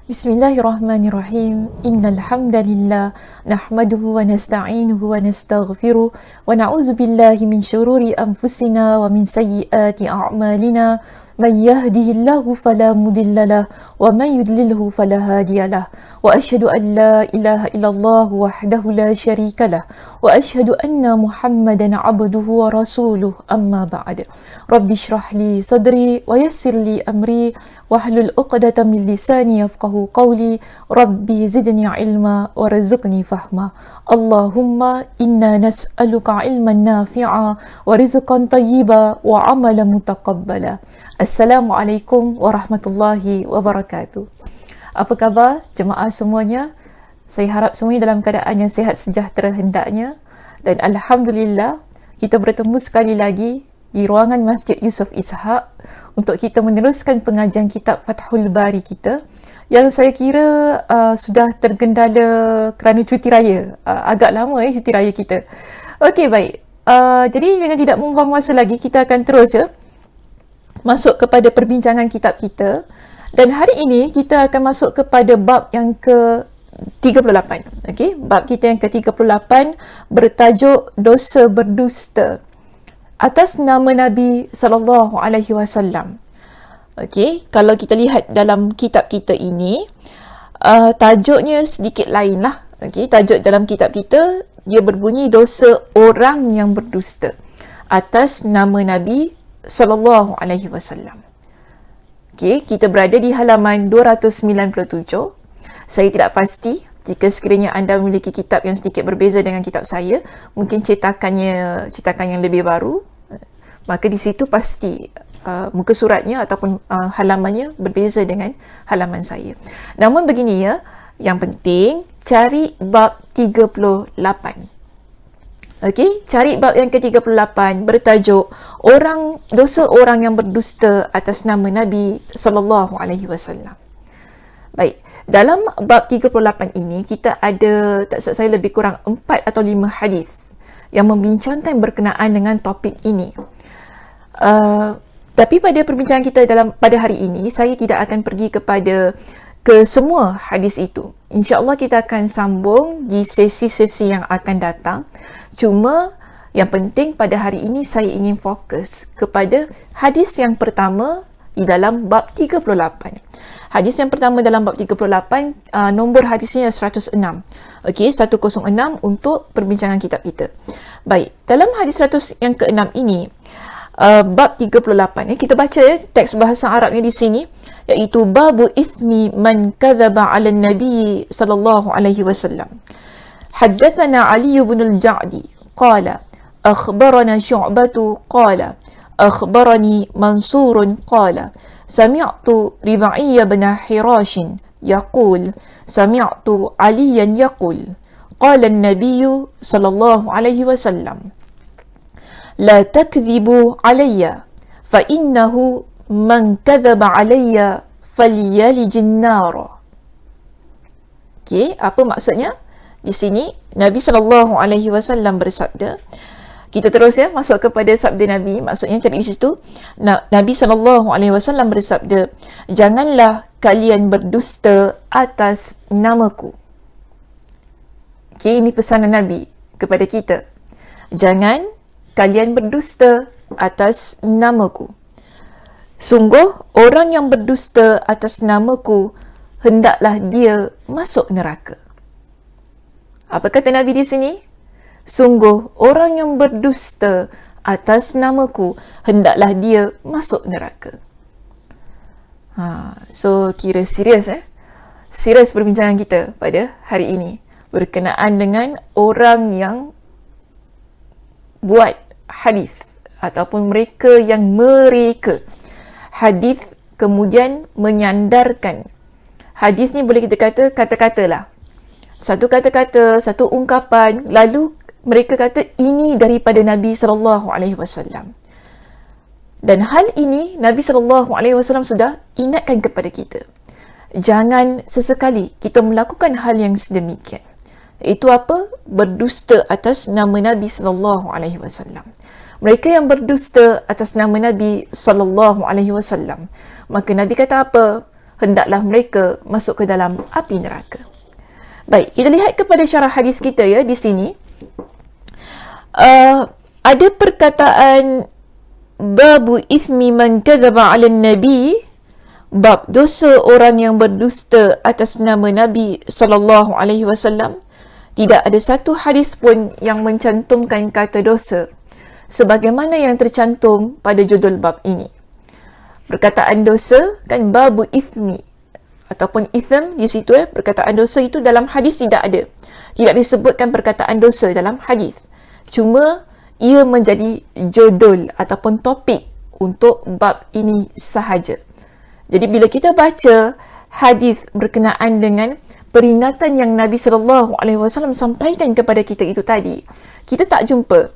Bismillahirrahmanirrahim. Innal hamdalillah nahmaduhu wa nasta'inuhu wa nastaghfiruh wa na'udzu billahi min shururi anfusina wa min sayyiati a'malina. Man yahdihillahu fala mudhillalah wa man yudlilhu fala hadiyalah. Wa asyhadu an la ilaha illallah wahdahu la syarikalah wa asyhadu anna Muhammadan 'abduhu wa rasuluh. Amma ba'd. Rabbi shrah li sadri wa yassir li amri wahlul 'uqdatam min lisani yafqahu qawli. Rabbi zidni ilma warzuqni fahma. Allahumma inna nas'aluka ilman nafi'a wa rizqan tayyiba wa amalan mutaqabbala. Assalamualaikum warahmatullahi wabarakatuh. Apa khabar jemaah semuanya? Saya harap semuanya dalam keadaan yang sihat sejahtera hendaknya. Dan Alhamdulillah, kita bertemu sekali lagi di ruangan Masjid Yusof Ishaq untuk kita meneruskan pengajian kitab Fathul Bari kita yang saya kira sudah tergendala kerana cuti raya. Agak lama cuti raya kita. Okey, baik. Jadi dengan tidak membuang masa lagi, kita akan terus masuk kepada perbincangan kitab kita. Dan hari ini kita akan masuk kepada bab yang ke-38. Okey, bab kita yang ke-38 bertajuk dosa berdusta atas nama Nabi sallallahu alaihi wasallam. Okey, kalau kita lihat dalam kitab kita ini, tajuknya sedikit lain lah. Okey, tajuk dalam kitab kita dia berbunyi dosa orang yang berdusta atas nama Nabi sallallahu alaihi wasallam. Okey, kita berada di halaman 297. Saya tidak pasti jika sekiranya anda memiliki kitab yang sedikit berbeza dengan kitab saya, mungkin cetakan yang lebih baru, maka di situ pasti muka suratnya ataupun halamannya berbeza dengan halaman saya. Namun begini ya, yang penting cari bab 38. Okey, cari bab yang ke-38 bertajuk dosa orang yang berdusta atas nama Nabi sallallahu alaihi wasallam. Baik, dalam bab 38 ini kita ada, tak silap saya, lebih kurang 4 atau 5 hadis yang membincangkan berkenaan dengan topik ini. Tapi pada perbincangan kita pada hari ini, saya tidak akan pergi ke semua hadis itu. InsyaAllah kita akan sambung di sesi-sesi yang akan datang. Cuma yang penting pada hari ini saya ingin fokus kepada hadis yang pertama di dalam bab 38. Hadis yang pertama dalam bab 38, nombor hadisnya 106. Okey, 106 untuk perbincangan kitab kita. Baik, dalam hadis 100 yang ke-6 ini, bab 38, kita baca teks bahasa Arabnya di sini, iaitu babu ithmi man kadzaba 'ala nabi sallallahu alaihi wasallam. Haddatsana Ali bin al-Ja'di qala akhbarana Syu'bah qala akhbarani Mansur qala sami'tu Rib'i bin Hirash yaqul sami'tu Aliyan yaqul qala an-nabiy sallallahu alaihi wasallam la takdhibu alayya fa innahu man kadzaba alayya falyalijin nar. Okey, apa maksudnya? Di sini Nabi sallallahu alaihi wasallam bersabda. Kita terus masuk kepada sabda Nabi. Maksudnya cari di situ, Nabi sallallahu alaihi wasallam bersabda, janganlah kalian berdusta atas namaku. Okey, ini pesanan Nabi kepada kita. Jangan kalian berdusta atas namaku. Sungguh orang yang berdusta atas namaku hendaklah dia masuk neraka. Apa kata Nabi di sini? Sungguh orang yang berdusta atas namaku hendaklah dia masuk neraka. So kira serius serius perbincangan kita pada hari ini berkenaan dengan orang yang buat hadis ataupun mereka yang mereka hadis kemudian menyandarkan. Hadis ni boleh kita kata kata-kata lah. Satu kata-kata, satu ungkapan, lalu mereka kata ini daripada Nabi sallallahu alaihi wasallam. Dan hal ini Nabi sallallahu alaihi wasallam sudah ingatkan kepada kita. Jangan sesekali kita melakukan hal yang sedemikian. Itu apa? Berdusta atas nama Nabi sallallahu alaihi wasallam. Mereka yang berdusta atas nama Nabi sallallahu alaihi wasallam, maka Nabi kata apa? hendaklah mereka masuk ke dalam api neraka. Baik, kita lihat kepada syarah hadis kita ya di sini. Ada perkataan babu ithmi man kadzaba 'ala nabi, bab dosa orang yang berdusta atas nama Nabi sallallahu alaihi wasallam. Tidak ada satu hadis pun yang mencantumkan kata dosa sebagaimana yang tercantum pada judul bab ini. Perkataan dosa kan babu ithmi ataupun ithm di situ perkataan dosa itu dalam hadis tidak ada. Tidak disebutkan perkataan dosa dalam hadis. Cuma ia menjadi judul ataupun topik untuk bab ini sahaja. Jadi bila kita baca hadis berkenaan dengan peringatan yang Nabi SAW sampaikan kepada kita itu tadi, kita tak jumpa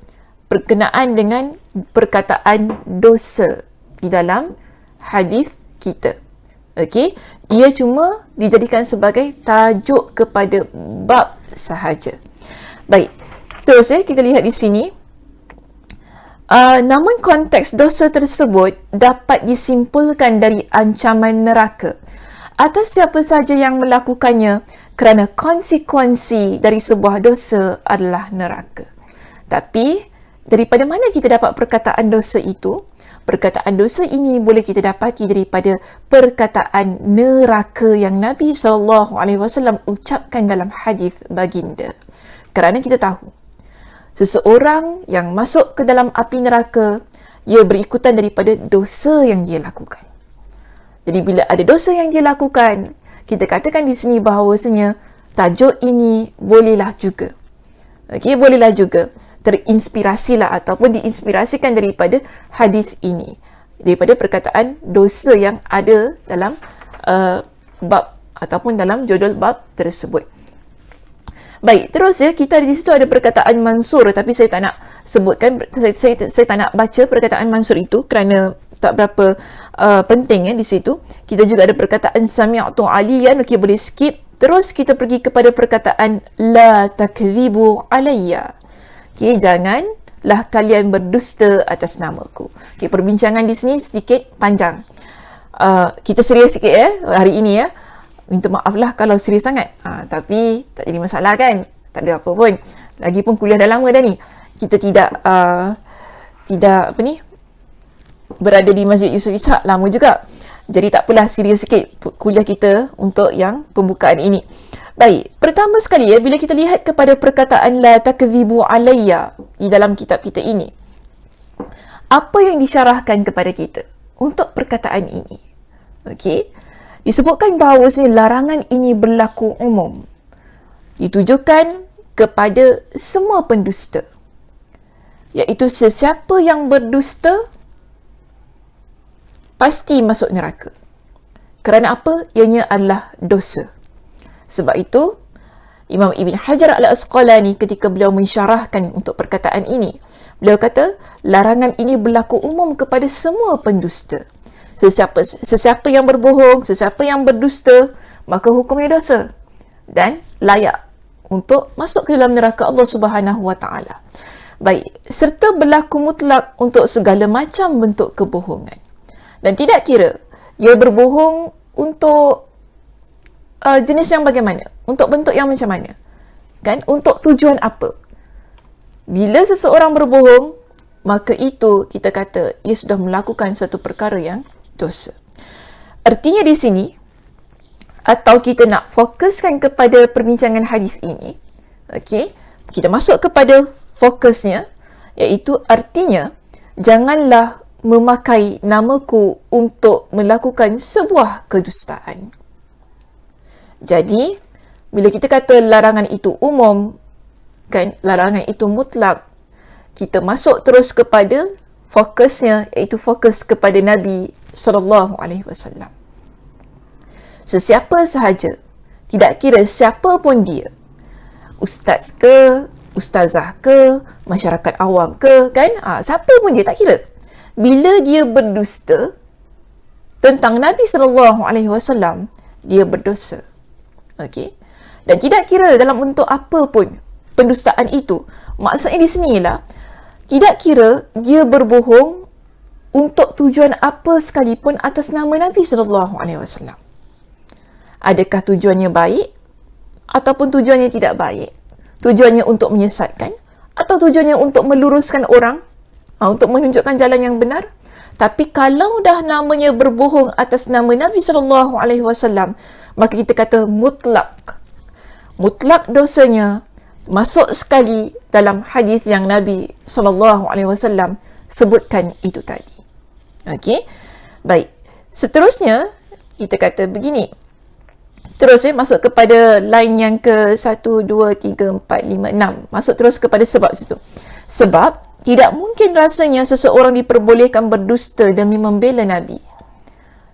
berkenaan dengan perkataan dosa di dalam hadis kita. Okey, ia cuma dijadikan sebagai tajuk kepada bab sahaja. Baik, terus kita lihat di sini. Namun konteks dosa tersebut dapat disimpulkan dari ancaman neraka atas siapa sahaja yang melakukannya kerana konsekuensi dari sebuah dosa adalah neraka. Tapi daripada mana kita dapat perkataan dosa itu? Perkataan dosa ini boleh kita dapati daripada perkataan neraka yang Nabi SAW ucapkan dalam hadis baginda. Kerana kita tahu seseorang yang masuk ke dalam api neraka, ia berikutan daripada dosa yang dia lakukan. Jadi bila ada dosa yang dia lakukan, kita katakan di sini bahawasanya tajuk ini bolehlah juga. Okey, bolehlah juga terinspirasilah ataupun diinspirasikan daripada hadis ini, daripada perkataan dosa yang ada dalam bab ataupun dalam judul bab tersebut. Baik, terus kita di situ ada perkataan mansur, tapi saya tak nak sebutkan, saya tak nak baca perkataan mansur itu kerana tak berapa penting di situ. Kita juga ada perkataan sami'tu aliyan, okey boleh skip. Terus kita pergi kepada perkataan la takdzibu alayya. Okey, janganlah kalian berdusta atas namaku. Okey, perbincangan di sini sedikit panjang. Kita serius sikit hari ini Minta maaf lah kalau serius sangat. Tapi tak jadi masalah kan? Tak ada apa pun. Lagipun kuliah dah lama dah ni. Kita tidak berada di Masjid Yusof Ishak lama juga. Jadi tak apalah, serius sikit kuliah kita untuk yang pembukaan ini. Baik, pertama sekali bila kita lihat kepada perkataan la takdzibu alayya di dalam kitab kita ini, apa yang disyarahkan kepada kita untuk perkataan ini? Okey, disebutkan bahawasanya larangan ini berlaku umum, ditujukan kepada semua pendusta, iaitu sesiapa yang berdusta pasti masuk neraka. Kerana apa? Ianya adalah dosa. Sebab itu Imam Ibn Hajar Al-Asqalani ketika beliau mensyarahkan untuk perkataan ini, beliau kata larangan ini berlaku umum kepada semua pendusta. Sesiapa yang berbohong, sesiapa yang berdusta, maka hukumnya dosa dan layak untuk masuk ke dalam neraka Allah Subhanahu Wa Taala. Baik, serta berlaku mutlak untuk segala macam bentuk kebohongan. Dan tidak kira dia berbohong untuk jenis yang bagaimana, untuk bentuk yang macam mana, kan? Untuk tujuan apa? Bila seseorang berbohong, maka itu kita kata ia sudah melakukan satu perkara yang dosa. Artinya di sini, atau kita nak fokuskan kepada perbincangan hadis ini, okey, kita masuk kepada fokusnya, iaitu artinya janganlah memakai namaku untuk melakukan sebuah kedustaan. Jadi, bila kita kata larangan itu umum, kan, larangan itu mutlak, kita masuk terus kepada fokusnya, iaitu fokus kepada Nabi SAW. Sesiapa sahaja, tidak kira siapa pun dia, ustaz ke, ustazah ke, masyarakat awam ke, kan, siapa pun dia, tak kira. Bila dia berdusta tentang Nabi SAW, dia berdosa. Okey. Dan tidak kira dalam bentuk apa pun pendustaan itu. Maksudnya di sinilah, tidak kira dia berbohong untuk tujuan apa sekalipun atas nama Nabi SAW. Adakah tujuannya baik ataupun tujuannya tidak baik? Tujuannya untuk menyesatkan atau tujuannya untuk meluruskan orang, untuk menunjukkan jalan yang benar? Tapi kalau dah namanya berbohong atas nama Nabi sallallahu alaihi wasallam, maka kita kata mutlak. Mutlak dosanya masuk sekali dalam hadis yang Nabi sallallahu alaihi wasallam sebutkan itu tadi. Okey. Baik. Seterusnya kita kata begini. Terus masuk kepada line yang ke 1, 2, 3, 4, 5, 6. Masuk terus kepada sebab situ. Sebab tidak mungkin rasanya seseorang diperbolehkan berdusta demi membela Nabi.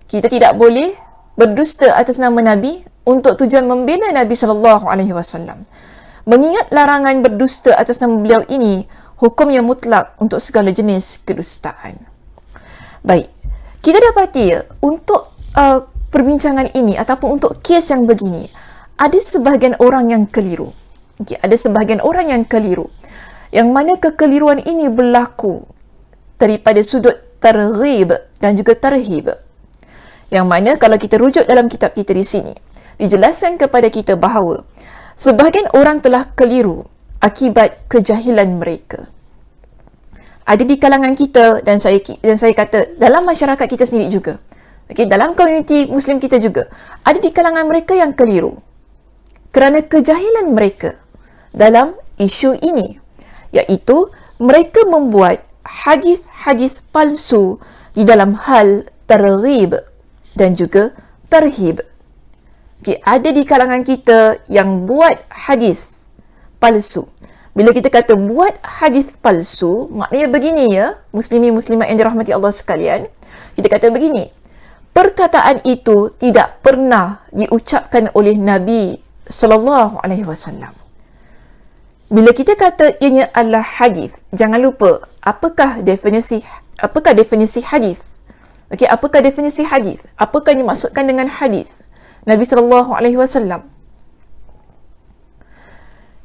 Kita tidak boleh berdusta atas nama Nabi untuk tujuan membela Nabi sallallahu alaihi wasallam. Mengingat larangan berdusta atas nama beliau ini, hukum yang mutlak untuk segala jenis kedustaan. Baik. Kita dapati untuk perbincangan ini ataupun untuk kes yang begini, ada sebahagian orang yang keliru. Okay, ada sebahagian orang yang keliru. Yang mana kekeliruan ini berlaku daripada sudut targhib dan juga tarhib. Yang mana kalau kita rujuk dalam kitab kita di sini, dijelaskan kepada kita bahawa sebahagian orang telah keliru akibat kejahilan mereka. Ada di kalangan kita dan saya kata dalam masyarakat kita sendiri juga. Okay, dalam komuniti Muslim kita juga ada di kalangan mereka yang keliru kerana kejahilan mereka dalam isu ini, iaitu mereka membuat hadis-hadis palsu di dalam hal targhib dan juga tarhib. Okay, ada di kalangan kita yang buat hadis palsu. Bila kita kata buat hadis palsu, maknanya begini ya, muslimin muslimat yang dirahmati Allah sekalian. Kita kata begini, perkataan itu tidak pernah diucapkan oleh Nabi sallallahu alaihi wasallam. Bila kita kata ianya adalah hadis, jangan lupa apakah definisi hadis? Okey, apakah definisi hadis? Apakah yang dimaksudkan dengan hadis Nabi sallallahu alaihi wasallam?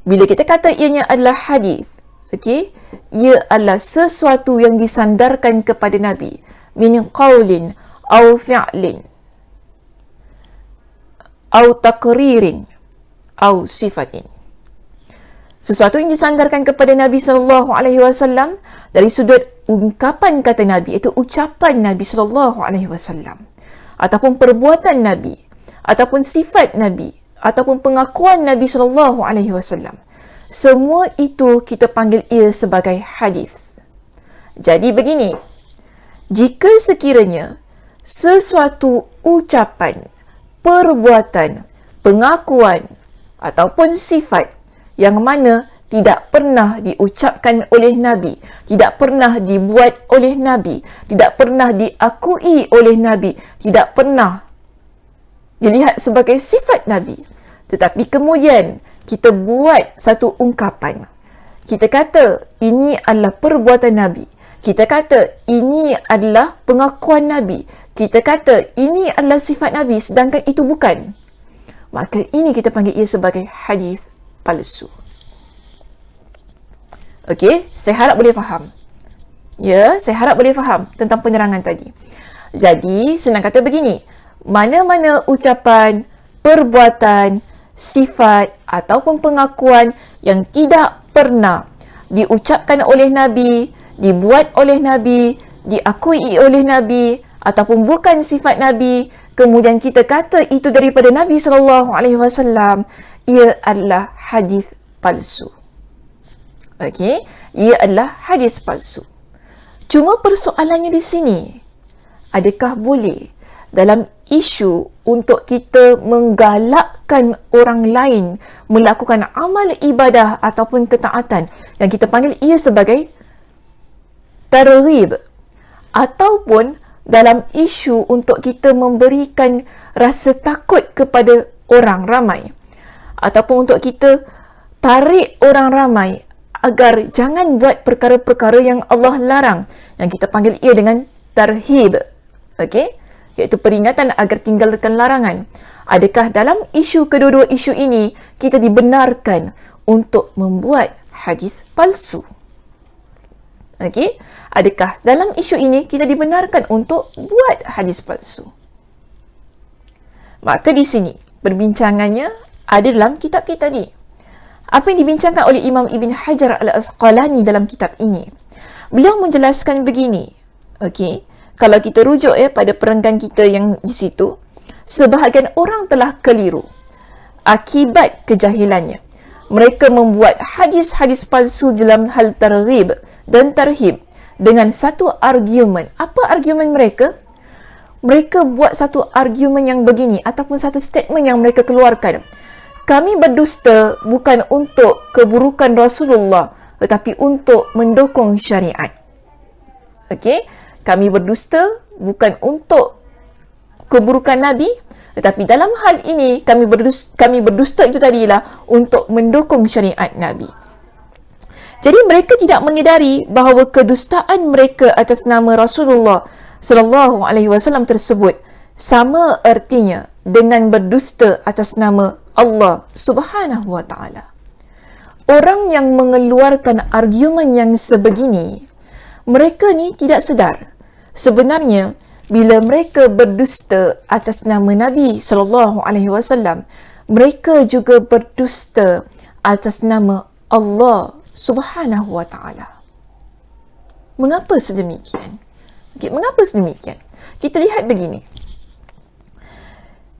Bila kita kata ianya adalah hadis, okey, ia adalah sesuatu yang disandarkan kepada Nabi min qaulin au fi'lin au taqririn au sifatin. Sesuatu yang disandarkan kepada Nabi sallallahu alaihi wasallam dari sudut ungkapan kata Nabi, iaitu ucapan Nabi sallallahu alaihi wasallam, ataupun perbuatan Nabi, ataupun sifat Nabi, ataupun pengakuan Nabi sallallahu alaihi wasallam. Semua itu kita panggil ia sebagai hadis. Jadi begini, jika sekiranya sesuatu ucapan, perbuatan, pengakuan ataupun sifat yang mana tidak pernah diucapkan oleh Nabi, tidak pernah dibuat oleh Nabi, tidak pernah diakui oleh Nabi, tidak pernah dilihat sebagai sifat Nabi, tetapi kemudian kita buat satu ungkapan, kita kata ini adalah perbuatan Nabi, kita kata ini adalah pengakuan Nabi, kita kata ini adalah sifat Nabi, sedangkan itu bukan, maka ini kita panggil ia sebagai hadis palsu. Okey, saya harap boleh faham. Ya, saya harap boleh faham tentang penerangan tadi. Jadi, senang kata begini, mana-mana ucapan, perbuatan, sifat ataupun pengakuan yang tidak pernah diucapkan oleh Nabi, dibuat oleh Nabi, diakui oleh Nabi ataupun bukan sifat Nabi, kemudian kita kata itu daripada Nabi sallallahu alaihi wasallam, ia adalah hadis palsu. Okey, ia adalah hadis palsu. Cuma persoalannya di sini, adakah boleh dalam isu untuk kita menggalakkan orang lain melakukan amal ibadah ataupun ketaatan yang kita panggil ia sebagai targhib, ataupun dalam isu untuk kita memberikan rasa takut kepada orang ramai, ataupun untuk kita tarik orang ramai agar jangan buat perkara-perkara yang Allah larang, yang kita panggil ia dengan tarhib, okey, iaitu peringatan agar tinggalkan larangan. Adakah dalam isu kedua-dua isu ini kita dibenarkan untuk membuat hadis palsu? Okey, adakah dalam isu ini kita dibenarkan untuk buat hadis palsu? Maka di sini perbincangannya ada dalam kitab kita ni. Apa yang dibincangkan oleh Imam Ibn Hajar Al-Asqalani dalam kitab ini? Beliau menjelaskan begini. Okey, kalau kita rujuk pada perenggan kita yang di situ, sebahagian orang telah keliru akibat kejahilannya. Mereka membuat hadis-hadis palsu dalam hal targhib dan tarhib dengan satu argumen. Apa argumen mereka? Mereka buat satu argumen yang begini ataupun satu statement yang mereka keluarkan. Kami berdusta bukan untuk keburukan Rasulullah, tetapi untuk mendukung syariat. Okey, kami berdusta bukan untuk keburukan Nabi, tetapi dalam hal ini kami berdusta itu tadilah untuk mendukung syariat Nabi. Jadi mereka tidak menyedari bahawa kedustaan mereka atas nama Rasulullah sallallahu alaihi wasallam tersebut sama artinya dengan berdusta atas nama Allah Subhanahu wa taala. Orang yang mengeluarkan argumen yang sebegini, mereka ni tidak sedar sebenarnya bila mereka berdusta atas nama Nabi sallallahu alaihi wasallam, mereka juga berdusta atas nama Allah Subhanahu wa taala. Mengapa sedemikian? Okay, mengapa sedemikian? Kita lihat begini.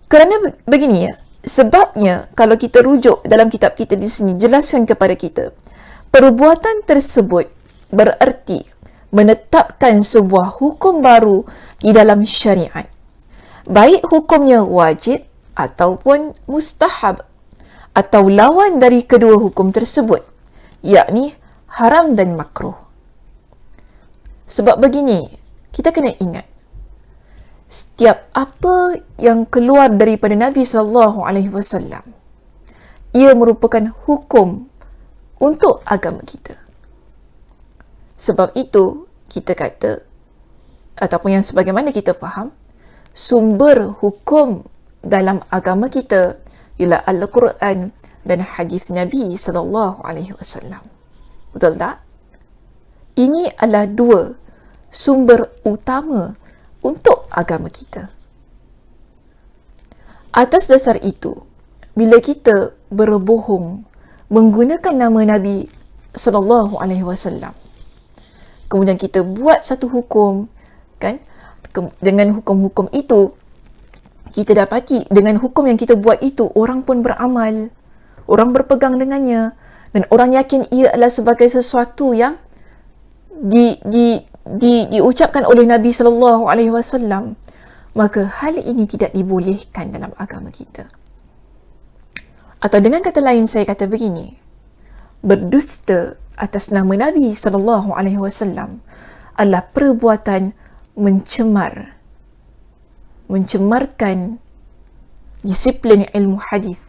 Kerana begini sebabnya kalau kita rujuk dalam kitab kita di sini jelaskan kepada kita, perbuatan tersebut bererti menetapkan sebuah hukum baru di dalam syariat. Baik hukumnya wajib ataupun mustahab atau lawan dari kedua hukum tersebut, yakni haram dan makruh. Sebab begini, kita kena ingat, setiap apa yang keluar daripada Nabi sallallahu alaihi wasallam, ia merupakan hukum untuk agama kita. Sebab itu kita kata, ataupun yang sebagaimana kita faham, sumber hukum dalam agama kita ialah Al-Quran dan hadis Nabi sallallahu alaihi wasallam. Betul tak? Ini adalah dua sumber utama untuk agama kita. Atas dasar itu, bila kita berbohong menggunakan nama Nabi sallallahu alaihi wasallam, kemudian kita buat satu hukum, kan? Dengan hukum-hukum itu, kita dapati dengan hukum yang kita buat itu, orang pun beramal, orang berpegang dengannya, dan orang yakin ia adalah sebagai sesuatu yang diucapkan oleh Nabi sallallahu alaihi wasallam, maka hal ini tidak dibolehkan dalam agama kita. Atau dengan kata lain saya kata begini, berdusta atas nama Nabi sallallahu alaihi wasallam adalah perbuatan mencemarkan disiplin ilmu hadis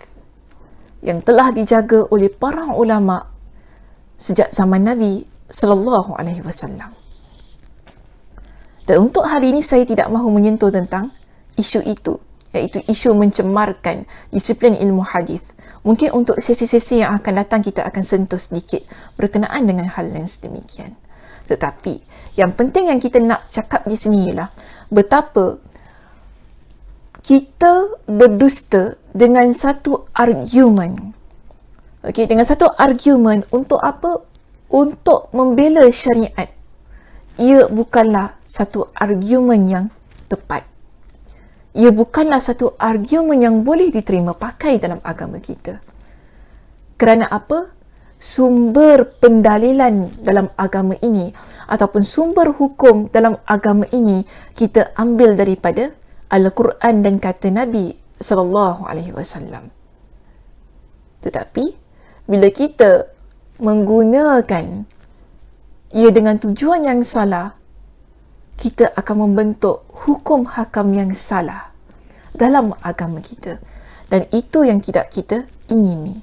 yang telah dijaga oleh para ulama sejak zaman Nabi sallallahu alaihi wasallam. Dan untuk hari ini saya tidak mahu menyentuh tentang isu itu, iaitu isu mencemarkan disiplin ilmu hadis. Mungkin untuk sesi-sesi yang akan datang kita akan sentuh sedikit berkenaan dengan hal yang sedemikian. Tetapi yang penting yang kita nak cakap di sini ialah betapa kita berdusta dengan satu argumen. Okey, dengan satu argumen untuk apa? Untuk membela syariat. Ia bukanlah satu argumen yang tepat. Ia bukanlah satu argumen yang boleh diterima pakai dalam agama kita. Kerana apa? Sumber pendalilan dalam agama ini ataupun sumber hukum dalam agama ini kita ambil daripada Al-Quran dan kata Nabi sallallahu alaihi wasallam. Tetapi bila kita menggunakan ia dengan tujuan yang salah, kita akan membentuk hukum hakam yang salah dalam agama kita. Dan itu yang tidak kita ingini.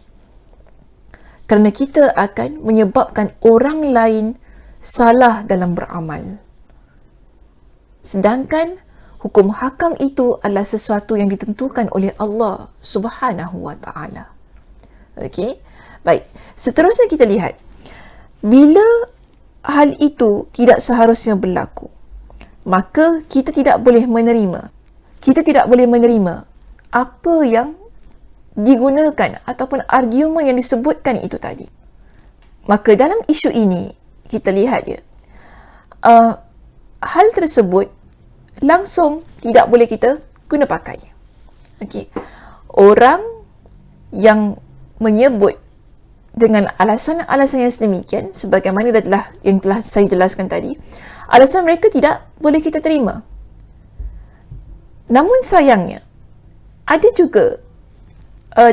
Kerana kita akan menyebabkan orang lain salah dalam beramal. Sedangkan hukum hakam itu adalah sesuatu yang ditentukan oleh Allah Subhanahu wa taala. Okey? Baik, seterusnya kita lihat. Bila hal itu tidak seharusnya berlaku, maka kita tidak boleh menerima. Kita tidak boleh menerima apa yang digunakan ataupun argumen yang disebutkan itu tadi. Maka dalam isu ini, kita lihat dia, hal tersebut langsung tidak boleh kita guna pakai. Okey. Orang yang menyebut dengan alasan-alasan yang sedemikian, sebagaimana yang telah saya jelaskan tadi, alasan mereka tidak boleh kita terima. Namun sayangnya, ada juga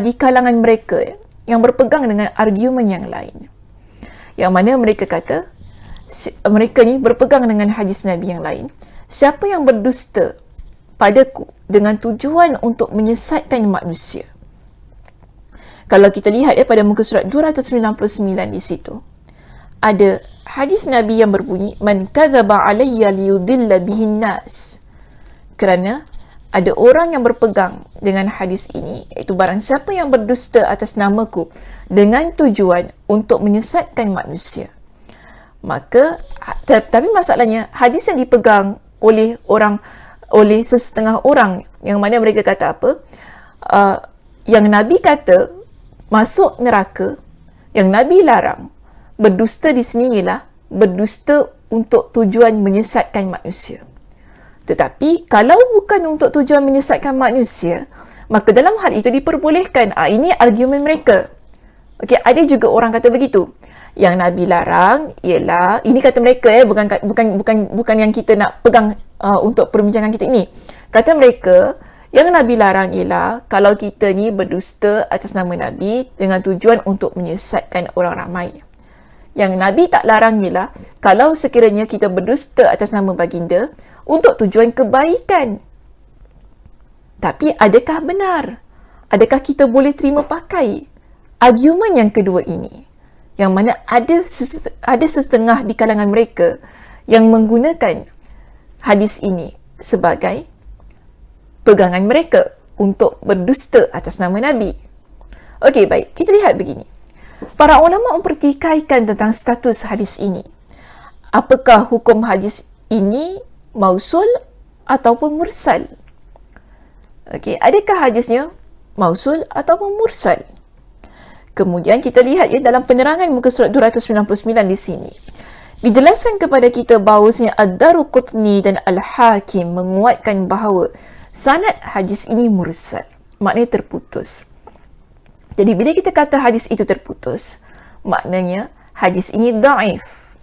di kalangan mereka yang berpegang dengan argumen yang lain, yang mana mereka kata, mereka ni berpegang dengan hadis Nabi yang lain. Siapa yang berdusta padaku dengan tujuan untuk menyesatkan manusia. Kalau kita lihat pada muka surat 299 di situ, ada hadis Nabi yang berbunyi, man kadzaba alayya liyudilla bihin nas. Kerana ada orang yang berpegang dengan hadis ini, iaitu barang siapa yang berdusta atas namaku dengan tujuan untuk menyesatkan manusia. Maka, tapi masalahnya, hadis yang dipegang oleh sesetengah orang, yang mana mereka kata apa? Yang Nabi kata masuk neraka, yang Nabi larang berdusta di sini ialah berdusta untuk tujuan menyesatkan manusia. Tetapi kalau bukan untuk tujuan menyesatkan manusia, maka dalam hal itu diperbolehkan. Ini argumen mereka. Okey, ada juga orang kata begitu. Yang Nabi larang ialah, ini kata mereka, bukan yang kita nak pegang untuk perbincangan kita ini. Kata mereka, yang Nabi larang ialah kalau kita ni berdusta atas nama Nabi dengan tujuan untuk menyesatkan orang ramai. Yang Nabi tak larang ialah kalau sekiranya kita berdusta atas nama baginda untuk tujuan kebaikan. Tapi adakah benar? Adakah kita boleh terima pakai argumen yang kedua ini? Yang mana ada setengah di kalangan mereka yang menggunakan hadis ini sebagai pegangan mereka untuk berdusta atas nama Nabi. Okey, baik. Kita lihat begini. Para ulama mempertikaikan tentang status hadis ini. Apakah hukum hadis ini mausul ataupun mursal? Okey, adakah hadisnya mausul ataupun mursal? Kemudian kita lihat dalam penerangan muka surat 299 di sini. Dijelaskan kepada kita bahawasanya Ad-Daruqutni dan Al-Hakim menguatkan bahawa sanad hadis ini mursal, maknanya terputus. Jadi bila kita kata hadis itu terputus, maknanya hadis ini dhaif.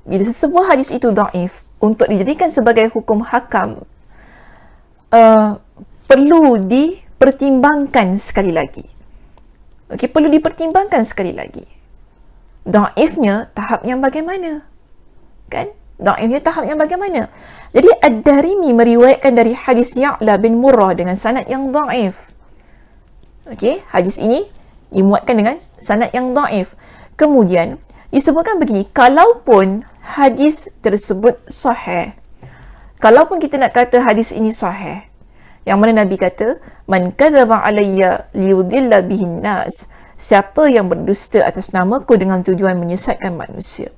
Bila sebuah hadis itu dhaif, untuk dijadikan sebagai hukum hakam, perlu dipertimbangkan sekali lagi. Okey, perlu dipertimbangkan sekali lagi. Dhaifnya tahap yang bagaimana? Kan? Dhaifnya tahap yang bagaimana? Jadi Ad-Darimi meriwayatkan dari hadis Ya'la bin Murrah dengan sanad yang dhaif. Okey, hadis ini dimuatkan dengan sanad yang dhaif. Kemudian disebutkan begini, kalaupun hadis tersebut sahih, kalaupun kita nak kata hadis ini sahih, yang mana Nabi kata, man kadzaba alayya liyudilla bihin nas, siapa yang berdusta atas namaku dengan tujuan menyesatkan manusia.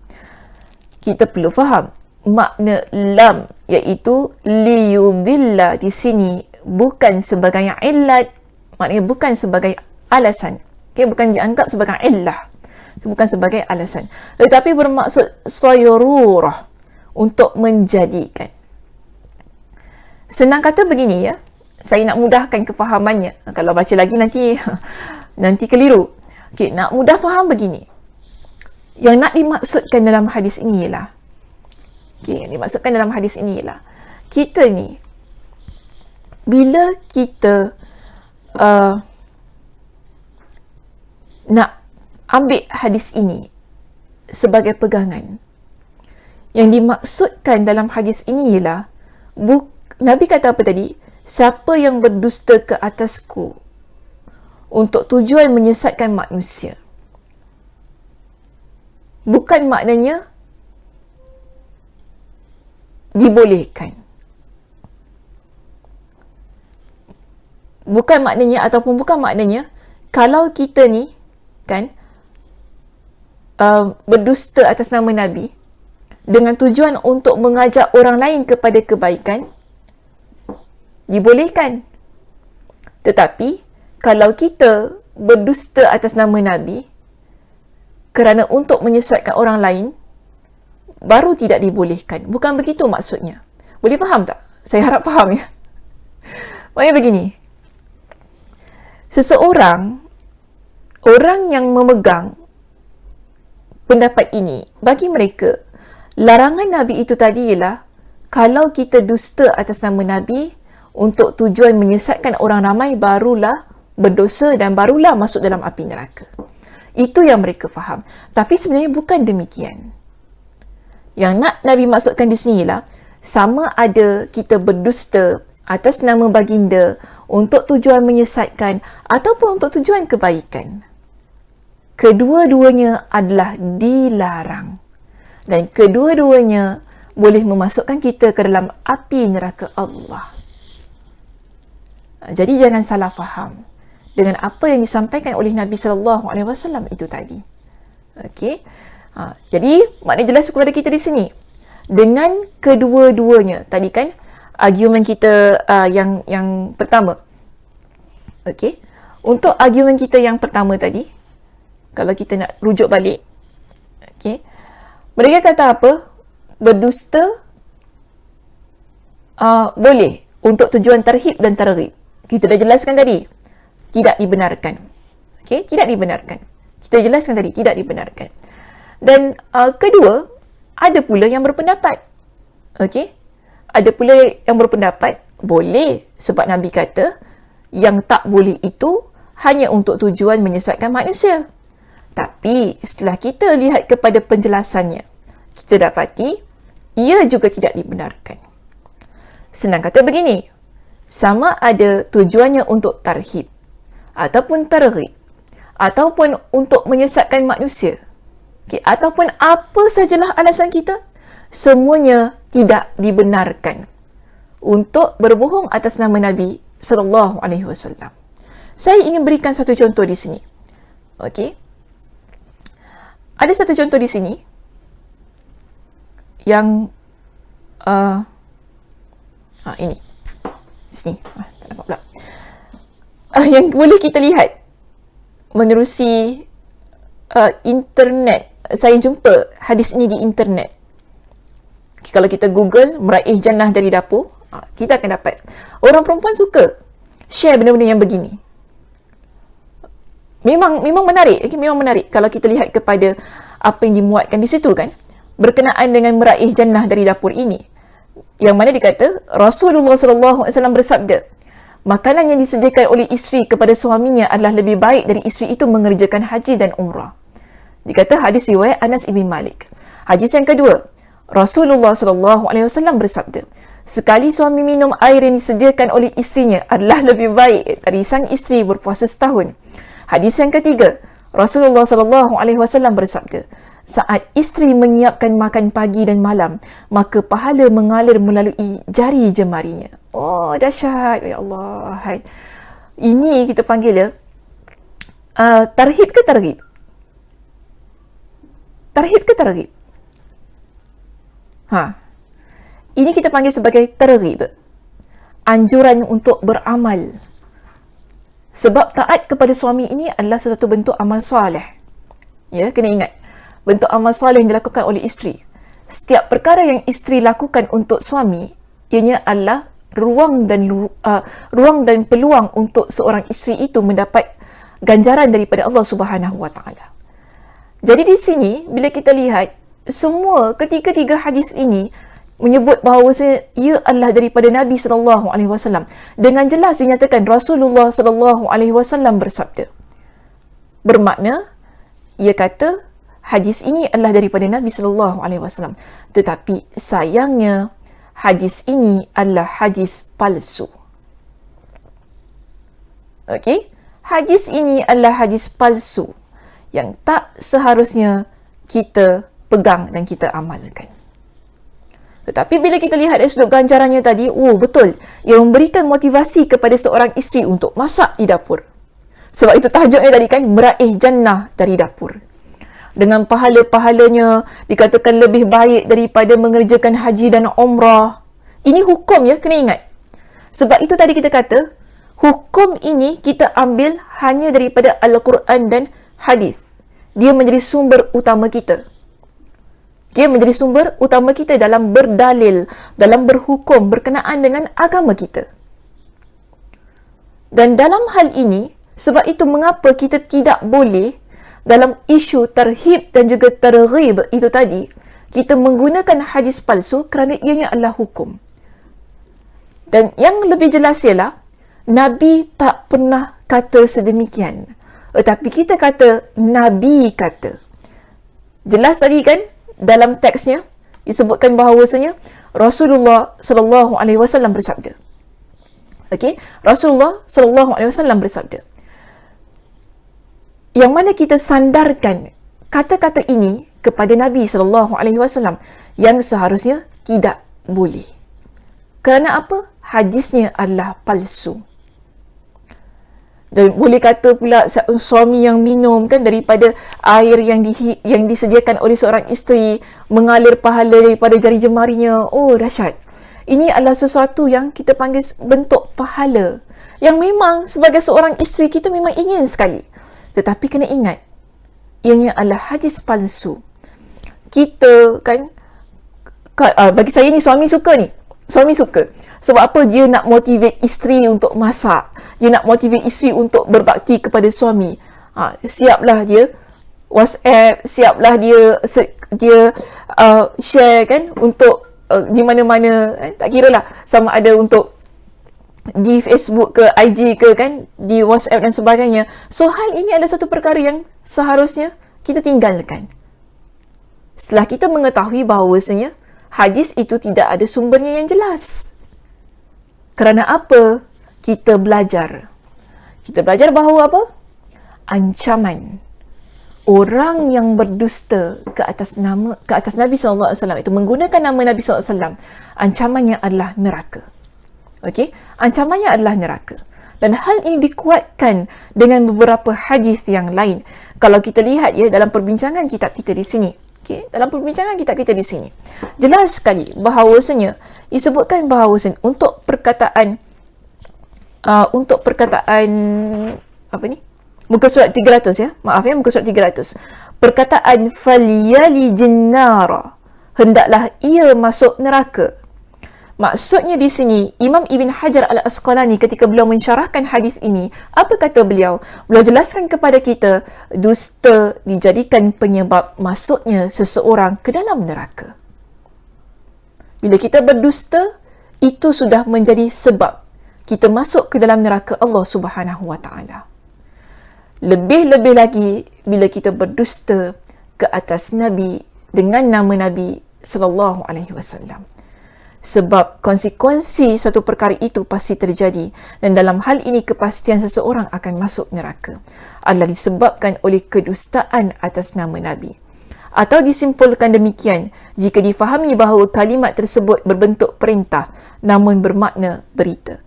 Kita perlu faham makna lam, iaitu liyudilla di sini bukan sebagai illat, maknanya bukan sebagai alasan. Okay, bukan dianggap sebagai illah, bukan sebagai alasan, tetapi bermaksud sayrurah, untuk menjadikan. Senang kata begini ya, saya nak mudahkan kefahamannya. Kalau baca lagi nanti keliru. Okey, nak mudah faham begini. Yang nak dimaksudkan dalam hadis ini ialah, yang dimaksudkan dalam hadis ini ialah, kita ni bila kita nak ambil hadis ini sebagai pegangan, yang dimaksudkan dalam hadis ini ialah, Nabi kata apa tadi? Siapa yang berdusta ke atasku untuk tujuan menyesatkan manusia. Bukan maknanya dibolehkan. Bukan maknanya kalau kita ni kan berdusta atas nama Nabi dengan tujuan untuk mengajak orang lain kepada kebaikan, dibolehkan. Tetapi kalau kita berdusta atas nama Nabi kerana untuk menyesatkan orang lain, baru tidak dibolehkan. Bukan begitu maksudnya. Boleh faham tak? Saya harap faham ya. Maksudnya begini. Orang yang memegang pendapat ini, bagi mereka, larangan Nabi itu tadi ialah kalau kita dusta atas nama Nabi untuk tujuan menyesatkan orang ramai, barulah berdosa dan barulah masuk dalam api neraka. Itu yang mereka faham. Tapi sebenarnya bukan demikian. Yang nak Nabi maksudkan di sini ialah sama ada kita berdusta atas nama baginda untuk tujuan menyesatkan ataupun untuk tujuan kebaikan. Kedua-duanya adalah dilarang. Dan kedua-duanya boleh memasukkan kita ke dalam api neraka Allah. Jadi jangan salah faham dengan apa yang disampaikan oleh Nabi SAW itu tadi. Okey. Jadi maknanya jelas kepada kita di sini. Dengan kedua-duanya, tadi kan argumen kita yang pertama. Okey. Untuk argumen kita yang pertama tadi, kalau kita nak rujuk balik, okey. Mereka kata apa? Berdusta boleh untuk tujuan tarhib dan targhib. Kita dah jelaskan tadi. Tidak dibenarkan. Okey, tidak dibenarkan. Kita jelaskan tadi, tidak dibenarkan. Dan kedua, ada pula yang berpendapat. Okey? Ada pula yang berpendapat boleh, sebab Nabi kata yang tak boleh itu hanya untuk tujuan menyesatkan manusia. Tapi setelah kita lihat kepada penjelasannya, kita dapati ia juga tidak dibenarkan. Senang kata begini, sama ada tujuannya untuk tarhib ataupun targhib ataupun untuk menyesatkan manusia, okay, ataupun apa sajalah alasan kita, semuanya tidak dibenarkan untuk berbohong atas nama Nabi SAW. Saya ingin berikan satu contoh di sini. Okey. Ada satu contoh di sini yang ini. Sini. Tak nampak pula. Yang boleh kita lihat menerusi internet. Saya jumpa hadis ini di internet. Kalau kita Google meraih jannah dari dapur, kita akan dapat. Orang perempuan suka share benda-benda yang begini. Memang menarik. Okay? Memang menarik kalau kita lihat kepada apa yang dimuatkan di situ kan, berkenaan dengan meraih jannah dari dapur ini. Yang mana dikata Rasulullah SAW bersabda, makanan yang disediakan oleh isteri kepada suaminya adalah lebih baik dari isteri itu mengerjakan haji dan umrah. Dikata hadis riwayat Anas ibn Malik. Hadis yang kedua, Rasulullah SAW bersabda, sekali suami minum air yang disediakan oleh isterinya adalah lebih baik dari sang isteri berpuasa setahun. Hadis yang ketiga, Rasulullah SAW bersabda, saat isteri menyiapkan makan pagi dan malam, maka pahala mengalir melalui jari jemarinya. Oh, dahsyat. Ya Allah. Hai. Ini kita panggil ya, tarhib ke targhib? Tarhib ke targhib? Ini kita panggil sebagai targhib. Anjuran untuk beramal. Sebab taat kepada suami ini adalah sesuatu bentuk amal soleh. Ya, kena ingat. Bentuk amal soleh yang dilakukan oleh isteri. Setiap perkara yang isteri lakukan untuk suami, ianya adalah ruang dan peluang untuk seorang isteri itu mendapat ganjaran daripada Allah Subhanahu Wa Taala. Jadi di sini bila kita lihat semua ketiga-tiga hadis ini menyebut bahawa ia adalah daripada Nabi SAW. Dengan jelas dinyatakan Rasulullah SAW bersabda. Bermakna ia kata hadis ini adalah daripada Nabi SAW. Tetapi sayangnya hadis ini adalah hadis palsu. Okey? Hadis ini adalah hadis palsu yang tak seharusnya kita pegang dan kita amalkan. Tetapi bila kita lihat dari sudut ganjarannya tadi, betul. Ia memberikan motivasi kepada seorang isteri untuk masak di dapur. Sebab itu tahajudnya tadi kan, meraih jannah dari dapur. Dengan pahala-pahalanya dikatakan lebih baik daripada mengerjakan haji dan umrah. Ini hukum ya, kena ingat. Sebab itu tadi kita kata, Hukum ini kita ambil hanya daripada Al-Quran dan hadis. Dia menjadi sumber utama kita. Dia menjadi sumber utama kita dalam berdalil, dalam berhukum berkenaan dengan agama kita. Dan dalam hal ini, sebab itu mengapa kita tidak boleh dalam isu tarhib dan juga targhib itu tadi, kita menggunakan hadis palsu kerana ianya adalah hukum. Dan yang lebih jelas ialah, Nabi tak pernah kata sedemikian. Tetapi kita kata, Nabi kata. Jelas tadi kan, dalam teksnya, disebutkan bahawasanya, Rasulullah SAW bersabda. Okey, Rasulullah SAW bersabda. Yang mana kita sandarkan kata-kata ini kepada Nabi SAW yang seharusnya tidak boleh. Kerana apa? Hadisnya adalah palsu. Dan boleh kata pula suami yang minum kan daripada air yang disediakan oleh seorang isteri, mengalir pahala daripada jari jemarinya. Oh, dahsyat. Ini adalah sesuatu yang kita panggil bentuk pahala, yang memang sebagai seorang isteri kita memang ingin sekali. Tetapi kena ingat, ianya adalah hadis palsu. Kita kan, bagi saya ni suami suka ni. Suami suka. Sebab apa? Dia nak motivate isteri untuk masak. Dia nak motivate isteri untuk berbakti kepada suami. Siaplah dia WhatsApp, siaplah dia share kan untuk di mana-mana. Tak kira lah sama ada untuk di Facebook ke, IG ke kan, di WhatsApp dan sebagainya. So, hal ini adalah satu perkara yang seharusnya kita tinggalkan. Setelah kita mengetahui bahawasanya hadis itu tidak ada sumbernya yang jelas. Kerana apa? Kita belajar. Kita belajar bahawa apa? Ancaman orang yang berdusta ke atas Nabi SAW itu, menggunakan nama Nabi SAW, ancamannya adalah neraka. Okey, ancamannya adalah neraka. Dan hal ini dikuatkan dengan beberapa hadis yang lain. Kalau kita lihat ya dalam perbincangan kitab kita di sini. Okey, dalam perbincangan kitab kita di sini, jelas sekali bahawasanya disebutkan bahawasanya untuk perkataan apa ni? Muka surat 300 ya. Maaf ya, muka surat 300. Perkataan falyali jinnara, hendaklah ia masuk neraka. Maksudnya di sini, Imam Ibn Hajar Al-Asqalani ketika beliau mensyarahkan hadis ini, apa kata beliau? Beliau jelaskan kepada kita, dusta dijadikan penyebab masuknya seseorang ke dalam neraka. Bila kita berdusta, itu sudah menjadi sebab kita masuk ke dalam neraka Allah Subhanahu Wa Taala. Lebih-lebih lagi bila kita berdusta ke atas Nabi dengan nama Nabi sallallahu alaihi wasallam. Sebab konsekuensi satu perkara itu pasti terjadi, dan dalam hal ini kepastian seseorang akan masuk neraka adalah disebabkan oleh kedustaan atas nama Nabi. Atau disimpulkan demikian jika difahami bahawa kalimat tersebut berbentuk perintah namun bermakna berita.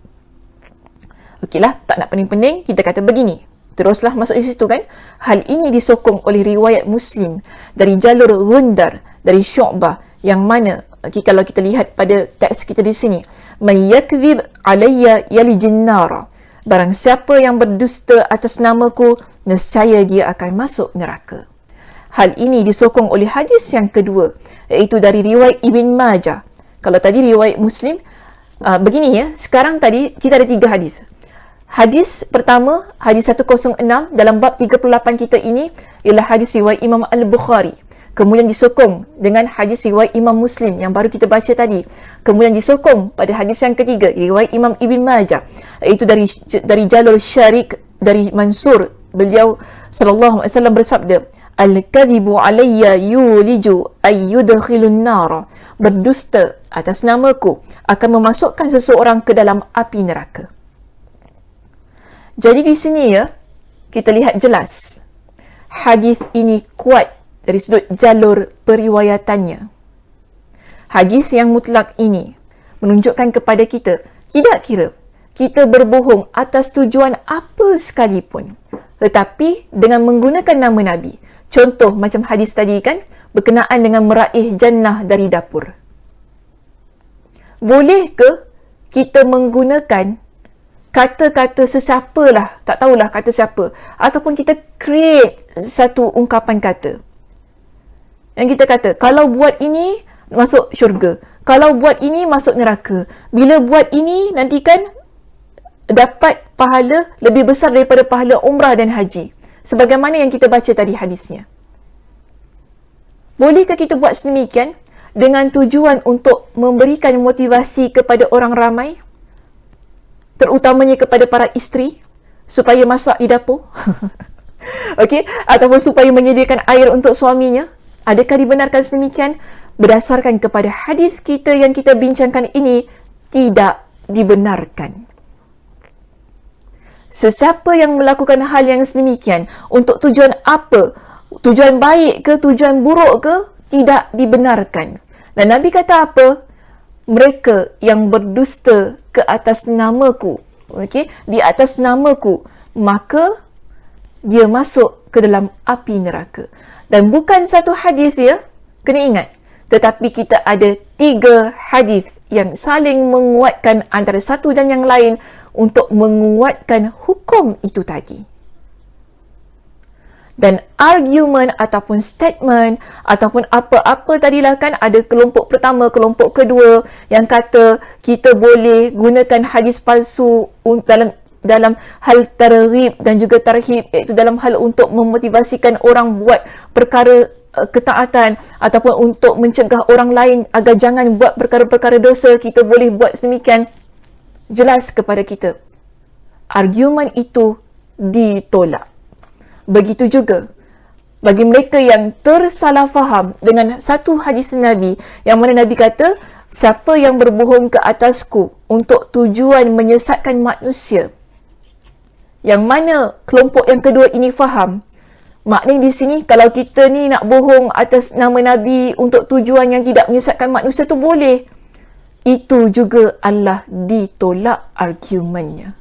Okeylah, tak nak pening-pening, kita kata begini. Teruslah masuk di situ kan. Hal ini disokong oleh riwayat Muslim dari jalur Gundar dari Syu'bah, yang mana kalau kita lihat pada teks kita di sini, may yakdzib alayya yalijin nara, barang siapa yang berdusta atas namaku, nescaya dia akan masuk neraka. Hal ini disokong oleh hadis yang kedua, iaitu dari riwayat Ibn Majah. Kalau tadi riwayat Muslim, begini ya, sekarang tadi kita ada 3 hadis. Hadis pertama, hadis 106 dalam bab 38 kita ini ialah hadis riwayat Imam Al-Bukhari. Kemudian disokong dengan hadis riwayat Imam Muslim yang baru kita baca tadi. Kemudian disokong pada hadis yang ketiga, riwayat Imam Ibn Majah, iaitu dari jalur Syarik dari Mansur. Beliau sallallahu alaihi wasallam bersabda, al-kadhibu alayya yuliju ayyudkhilun nar, berdusta atas namaku akan memasukkan seseorang ke dalam api neraka. Jadi di sini ya, kita lihat jelas hadis ini kuat dari sudut jalur periwayatannya. Hadis yang mutlak ini menunjukkan kepada kita, tidak kira kita berbohong atas tujuan apa sekalipun, tetapi dengan menggunakan nama Nabi. Contoh macam hadis tadi kan, berkenaan dengan meraih jannah dari dapur. Boleh ke kita menggunakan kata-kata sesiapa lah, tak tahulah kata siapa, ataupun kita create satu ungkapan kata yang kita kata, kalau buat ini masuk syurga, kalau buat ini masuk neraka, bila buat ini nanti kan dapat pahala lebih besar daripada pahala umrah dan haji, sebagaimana yang kita baca tadi hadisnya. Bolehkah kita buat sedemikian dengan tujuan untuk memberikan motivasi kepada orang ramai, terutamanya kepada para isteri, supaya masak di dapur? Okey, ataupun supaya menyediakan air untuk suaminya? Adakah dibenarkan sedemikian? Berdasarkan kepada hadis kita yang kita bincangkan ini, tidak dibenarkan. Sesiapa yang melakukan hal yang sedemikian untuk tujuan apa? Tujuan baik ke, tujuan buruk ke? Tidak dibenarkan. Dan Nabi kata apa? Mereka yang berdusta ke atas namaku, okey, di atas namaku, maka dia masuk ke dalam api neraka. Dan bukan satu hadis ya, kena ingat, tetapi kita ada 3 hadis yang saling menguatkan antara satu dan yang lain untuk menguatkan hukum itu tadi. Dan argument ataupun statement ataupun apa-apa tadilah kan, ada kelompok pertama, kelompok kedua yang kata kita boleh gunakan hadis palsu dalam hal targhib dan juga tarhib, iaitu dalam hal untuk memotivasikan orang buat perkara ketaatan ataupun untuk mencegah orang lain agar jangan buat perkara-perkara dosa. Kita boleh buat sedemikian. Jelas kepada kita, argument itu ditolak. Begitu juga bagi mereka yang tersalah faham dengan satu hadis Nabi, yang mana Nabi kata, siapa yang berbohong ke atasku untuk tujuan menyesatkan manusia. Yang mana kelompok yang kedua ini faham, maknanya di sini kalau kita ni nak bohong atas nama Nabi untuk tujuan yang tidak menyesatkan manusia tu boleh. Itu juga Allah ditolak argumennya.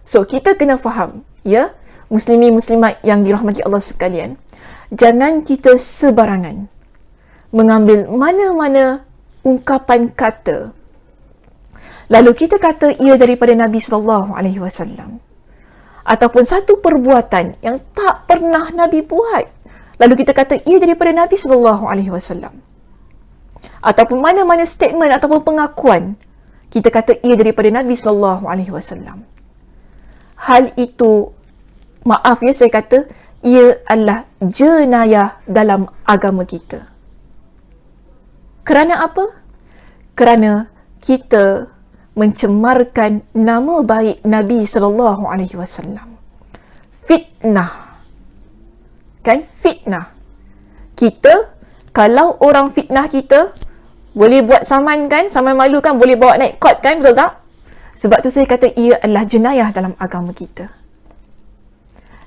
So kita kena faham, ya, muslimin muslimat yang dirahmati Allah sekalian, jangan kita sebarangan mengambil mana-mana ungkapan kata lalu kita kata ia daripada Nabi SAW, ataupun satu perbuatan yang tak pernah Nabi buat lalu kita kata ia daripada Nabi SAW, ataupun mana-mana statement ataupun pengakuan kita kata ia daripada Nabi SAW. Hal itu, maaf ya saya kata, ia adalah jenayah dalam agama kita. Kerana apa? Kerana kita mencemarkan nama baik Nabi SAW. Fitnah. Kan? Fitnah. Kita, kalau orang fitnah kita, boleh buat saman kan? Saman malu kan? Boleh bawa naik court kan? Betul tak? Sebab tu saya kata ia adalah jenayah dalam agama kita.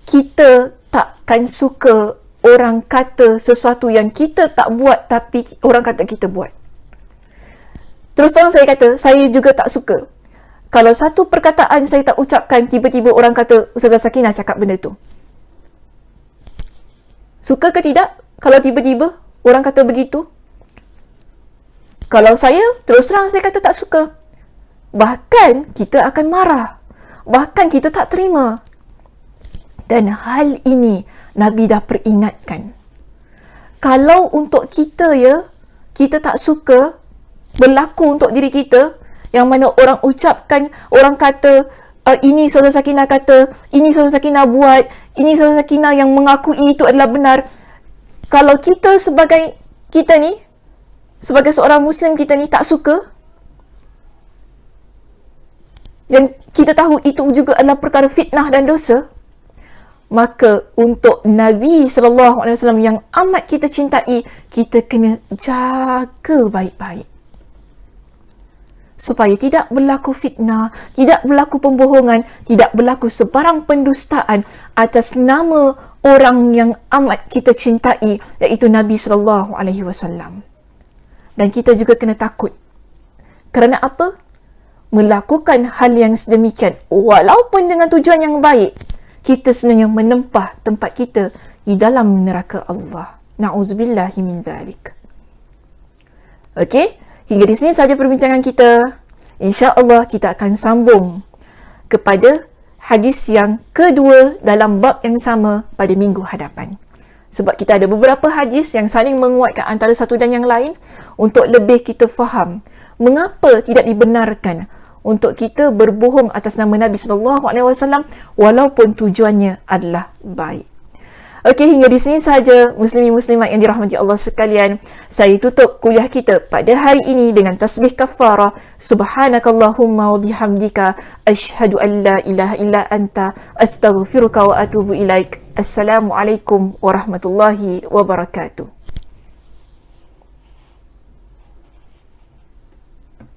Kita takkan suka orang kata sesuatu yang kita tak buat tapi orang kata kita buat. Terus terang saya kata, saya juga tak suka kalau satu perkataan saya tak ucapkan, tiba-tiba orang kata Ustazah Sakinah cakap benda tu. Suka ke tidak kalau tiba-tiba orang kata begitu? Kalau saya, terus terang saya kata tak suka. Bahkan kita akan marah. Bahkan kita tak terima. Dan hal ini Nabi dah peringatkan. Kalau untuk kita ya, kita tak suka berlaku untuk diri kita, yang mana orang ucapkan, orang kata, ini Ustazah Sakinah kata, ini Ustazah Sakinah buat, ini Ustazah Sakinah yang mengakui itu adalah benar. Kalau kita sebagai kita ni, sebagai seorang Muslim kita ni tak suka, dan kita tahu itu juga adalah perkara fitnah dan dosa, maka untuk Nabi SAW yang amat kita cintai, kita kena jaga baik-baik supaya tidak berlaku fitnah, tidak berlaku pembohongan, tidak berlaku sebarang pendustaan atas nama orang yang amat kita cintai, iaitu Nabi SAW. Dan kita juga kena takut. Kerana apa? Melakukan hal yang sedemikian walaupun dengan tujuan yang baik, kita sebenarnya menempah tempat kita di dalam neraka Allah. Na'udzubillahi min dzalik. Okey, hingga di sini saja perbincangan kita. Insya-Allah kita akan sambung kepada hadis yang kedua dalam bab yang sama pada minggu hadapan. Sebab kita ada beberapa hadis yang saling menguatkan antara satu dan yang lain untuk lebih kita faham mengapa tidak dibenarkan untuk kita berbohong atas nama Nabi SAW walaupun tujuannya adalah baik. Okey, hingga di sini sahaja muslimin-muslimat yang dirahmati Allah sekalian. Saya tutup kuliah kita pada hari ini dengan tasbih kafarah. Subhanakallahumma wa bihamdika asyhadu an la ilaha illa anta astaghfiruka wa atubu ilaik. Assalamualaikum warahmatullahi wabarakatuh.